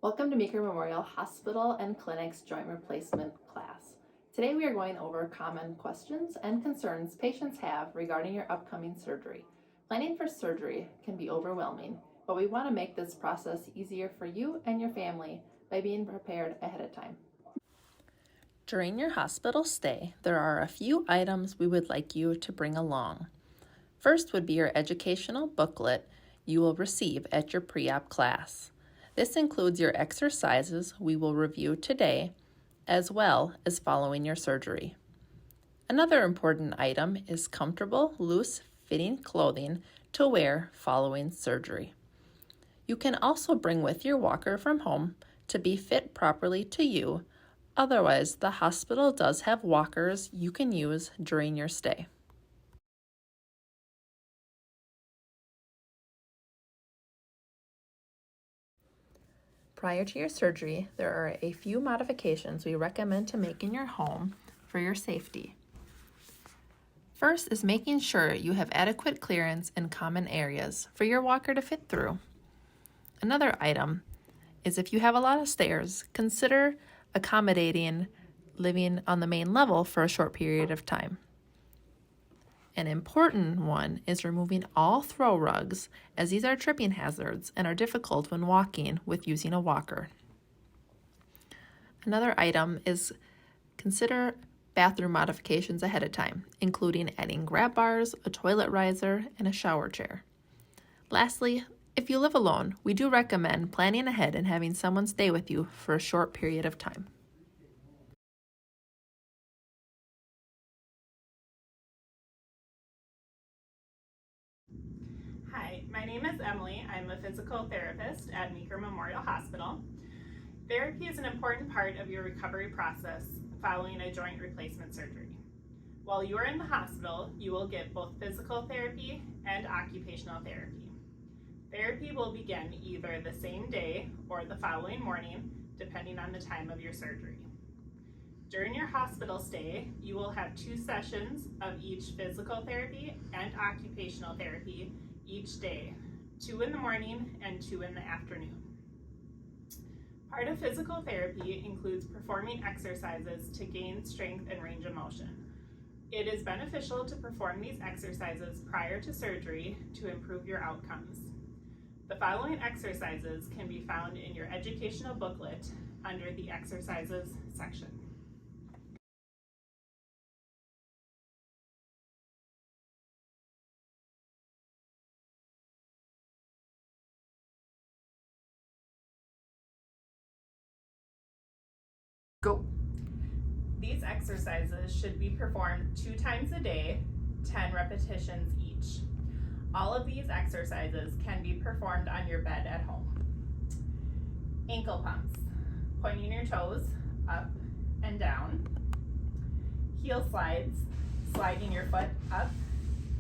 Welcome to Meeker Memorial Hospital and Clinic's Joint Replacement class. Today we are going over common questions and concerns patients have regarding your upcoming surgery. Planning for surgery can be overwhelming, but we want to make this process easier for you and your family by being prepared ahead of time. During your hospital stay, there are a few items we would like you to bring along. First would be your educational booklet you will receive at your pre-op class. This includes your exercises we will review today, as well as following your surgery. Another important item is comfortable, loose-fitting clothing to wear following surgery. You can also bring with your walker from home to be fit properly to you. Otherwise, the hospital does have walkers you can use during your stay. Prior to your surgery, there are a few modifications we recommend to make in your home for your safety. First is making sure you have adequate clearance in common areas for your walker to fit through. Another item is if you have a lot of stairs, consider accommodating living on the main level for a short period of time. An important one is removing all throw rugs, as these are tripping hazards and are difficult when walking with using a walker. Another item is consider bathroom modifications ahead of time, including adding grab bars, a toilet riser, and a shower chair. Lastly, if you live alone, we do recommend planning ahead and having someone stay with you for a short period of time. Hi, my name is Emily. I'm a physical therapist at Meeker Memorial Hospital. Therapy is an important part of your recovery process following a joint replacement surgery. While you are in the hospital, you will get both physical therapy and occupational therapy. Therapy will begin either the same day or the following morning, depending on the time of your surgery. During your hospital stay, you will have 2 sessions of each physical therapy and occupational therapy each day, 2 in the morning and 2 in the afternoon. Part of physical therapy includes performing exercises to gain strength and range of motion. It is beneficial to perform these exercises prior to surgery to improve your outcomes. The following exercises can be found in your educational booklet under the exercises section. Go. These exercises should be performed 2 times a day, 10 repetitions each. All of these exercises can be performed on your bed at home. Ankle pumps, pointing your toes up and down. Heel slides, sliding your foot up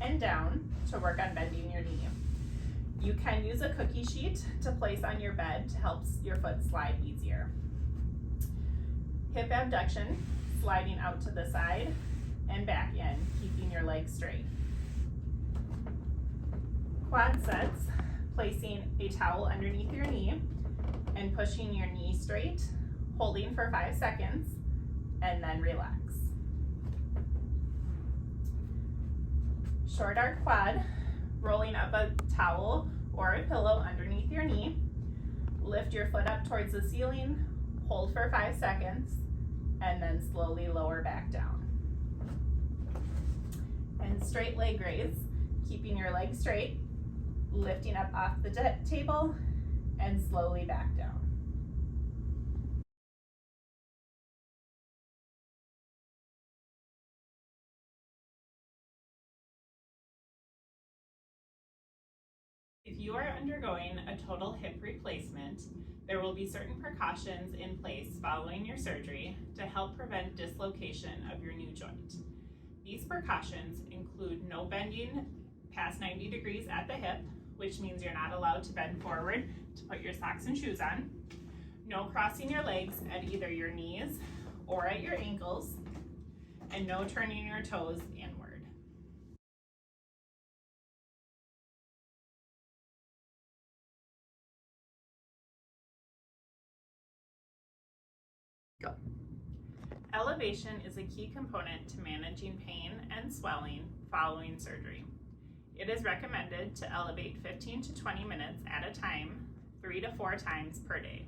and down to work on bending your knee. You can use a cookie sheet to place on your bed to help your foot slide easier. Hip abduction, sliding out to the side and back in, keeping your legs straight. Quad sets, placing a towel underneath your knee and pushing your knee straight, holding for 5 seconds, and then relax. Short arc quad, rolling up a towel or a pillow underneath your knee, lift your foot up towards the ceiling, hold for 5 seconds, and then slowly lower back down. And straight leg raise, keeping your legs straight, lifting up off the table, and slowly back down. If you are undergoing a total hip replacement, there will be certain precautions in place following your surgery to help prevent dislocation of your new joint. These precautions include no bending past 90 degrees at the hip, which means you're not allowed to bend forward to put your socks and shoes on, no crossing your legs at either your knees or at your ankles, and no turning your toes inward. Elevation is a key component to managing pain and swelling following surgery. It is recommended to elevate 15 to 20 minutes at a time, 3 to 4 times per day.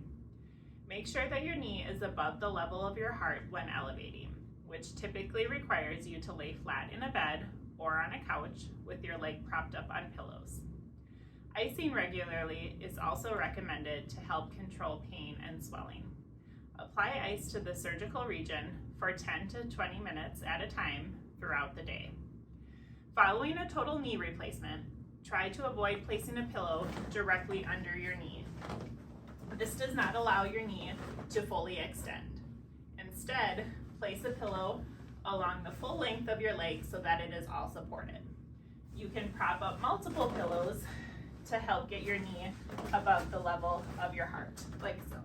Make sure that your knee is above the level of your heart when elevating, which typically requires you to lay flat in a bed or on a couch with your leg propped up on pillows. Icing regularly is also recommended to help control pain and swelling. Apply ice to the surgical region for 10 to 20 minutes at a time throughout the day. Following a total knee replacement, try to avoid placing a pillow directly under your knee. This does not allow your knee to fully extend. Instead, place a pillow along the full length of your leg so that it is all supported. You can prop up multiple pillows to help get your knee above the level of your heart, like so.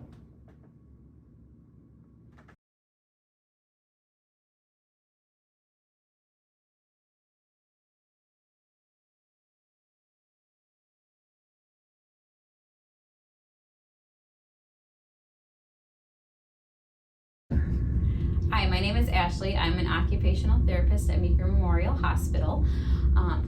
Hi, my name is Ashley. I'm an occupational therapist at Meeker Memorial Hospital.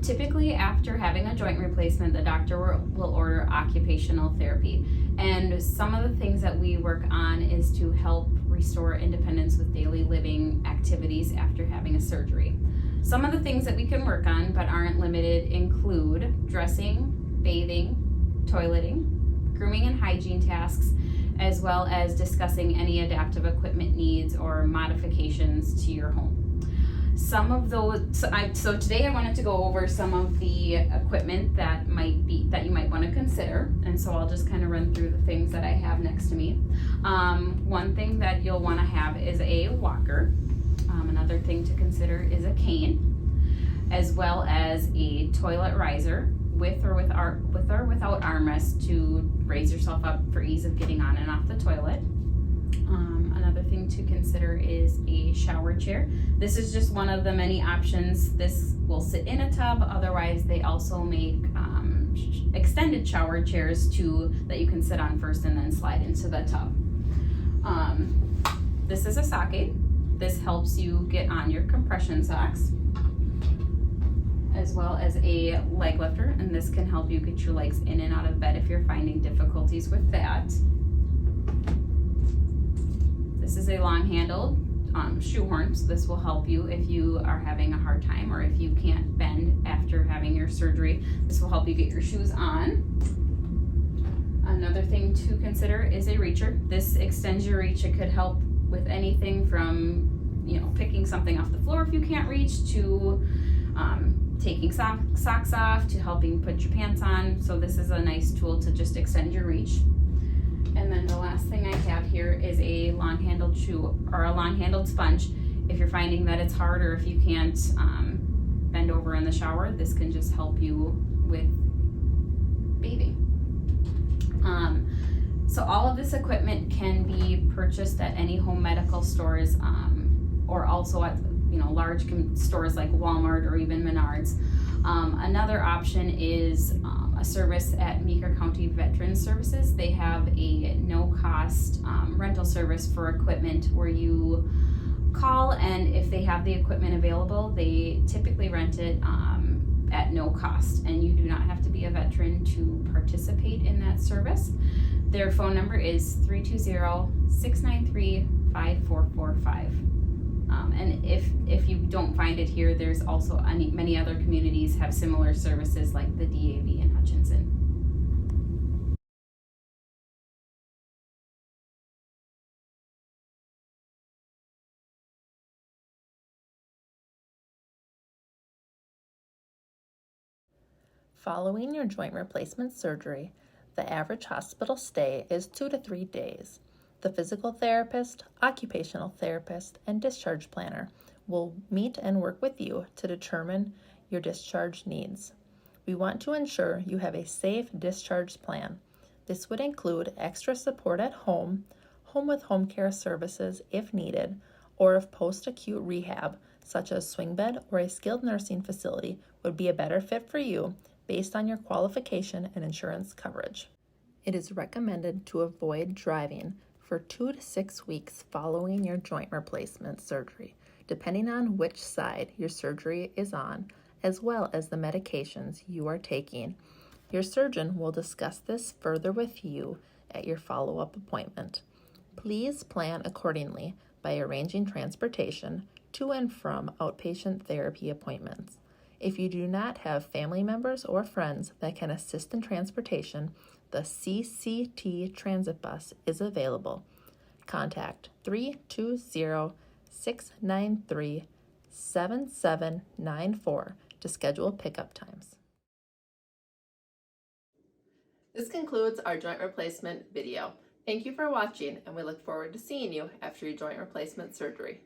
Typically, after having a joint replacement, the doctor will order occupational therapy. And some of the things that we work on is to help restore independence with daily living activities after having a surgery. Some of the things that we can work on, but aren't limited, include dressing, bathing, toileting, grooming and hygiene tasks, as well as discussing any adaptive equipment needs or modifications to your home. Some of those, so today I wanted to go over some of the equipment that you might want to consider, and so I'll just kind of run through the things that I have next to me. One thing that you'll want to have is a walker. Another thing to consider is a cane, as well as a toilet riser with or without armrest to raise yourself up for ease of getting on and off the toilet. Another thing to consider is a shower chair. This is just one of the many options. This will sit in a tub. Otherwise, they also make extended shower chairs that you can sit on first and then slide into the tub. This is a sock aid. This helps you get on your compression socks, as well as a leg lifter, and this can help you get your legs in and out of bed if you're finding difficulties with that. This is a long-handled shoehorn, so this will help you if you are having a hard time or if you can't bend after having your surgery. This will help you get your shoes on. Another thing to consider is a reacher. This extends your reach. It could help with anything from, picking something off the floor if you can't reach, to taking socks off, to helping put your pants on. So this is a nice tool to just extend your reach. And then the last thing I have here is a long-handled shoe or a long-handled sponge. If you're finding that it's hard or if you can't bend over in the shower, this can just help you with bathing. So all of this equipment can be purchased at any home medical stores or also at large stores like Walmart or even Menards. Another option is a service at Meeker County Veterans Services. They have a no-cost rental service for equipment where you call, and if they have the equipment available, they typically rent it at no cost, and you do not have to be a veteran to participate in that service. Their phone number is 320-693-5445. And if you don't find it here, there's also many other communities have similar services like the DAV in Hutchinson. Following your joint replacement surgery, the average hospital stay is 2 to 3 days. The physical therapist, occupational therapist, and discharge planner will meet and work with you to determine your discharge needs. We want to ensure you have a safe discharge plan. This would include extra support at home, home with home care services if needed, or if post-acute rehab, such as swing bed or a skilled nursing facility, would be a better fit for you based on your qualification and insurance coverage. It is recommended to avoid driving for 2 to 6 weeks following your joint replacement surgery, depending on which side your surgery is on, as well as the medications you are taking. Your surgeon will discuss this further with you at your follow-up appointment. Please plan accordingly by arranging transportation to and from outpatient therapy appointments. If you do not have family members or friends that can assist in transportation, the CCT transit bus is available. Contact 320-693-7794 to schedule pickup times. This concludes our joint replacement video. Thank you for watching, and we look forward to seeing you after your joint replacement surgery.